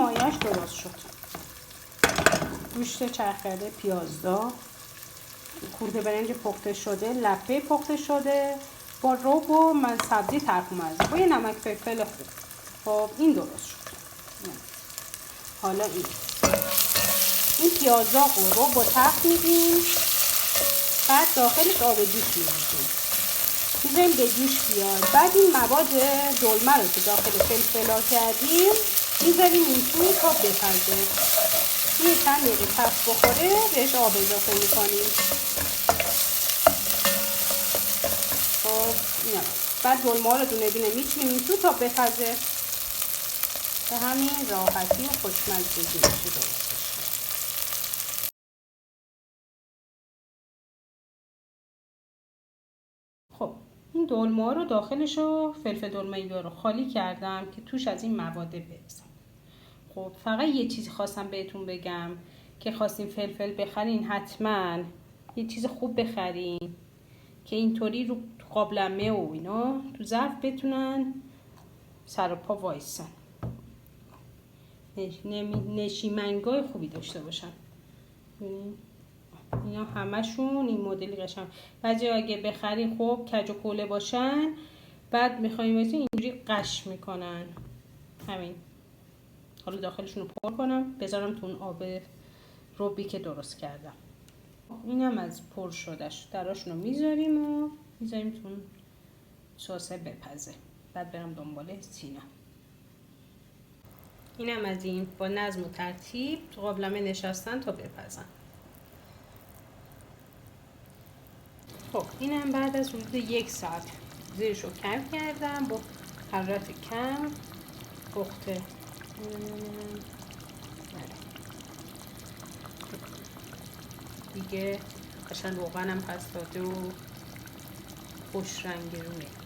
مایه‌اش درست شد. گوشت چرخیده پیازدار، کورده برنج پخته شده، لپه پخته شده با رب و من سبزی ترک مرزه با یه نمک فلفل خوب. خب این درست شد. حالا این پیازداغ و رب با تفت میدیم، بعد داخلش آب جوش میدیم، میذاریم به جوش بیاد. بعد این مواد دلمه رو که داخل فلفلا کردیم میذاریم این تو تا بپزه. یه چند دقیقه تفت بخوره بهش آب اضافه میکنیم. خب اینا بعد دلمه ها رو دونه دونه میچینیم تو تا بپزه. به همین راحتی و خوشمزگی میشه درست. خب این دلمه رو داخلش رو فلفل دلمه‌ای رو خالی کردم که توش از این مواد بریزم. خب فقط یه چیزی خواستم بهتون بگم که خواستین فلفل بخرین حتما یه چیز خوب بخرین که اینطوری رو قابلمه و اینا تو ظرف بتونن سر و پا وایسن، نشیمنگای خوبی داشته باشن. اینا همشون این مدلی قشنگ. بعضی اگه بخرین خب کج و کوله باشن، بعد میخوایم واسه اینجوری قش میکنن. همین. حالا داخلشون رو پر کنم بذارم تو اون آب ربی که درست کردم. اینم از پر شدهش دراشون رو میذاریم و میذاریم تو اون ساسه بپزه. بعد برم دنبال سینا. اینم از این با نظم و ترتیب تو قابلمه نشستن تا بپزن. خب اینم بعد از حدود 1 ساعت زیرشو کم کردم با حرارت کم پخته. دیگه قشنگ روغنم پس داده و خوش رنگی رو میاد.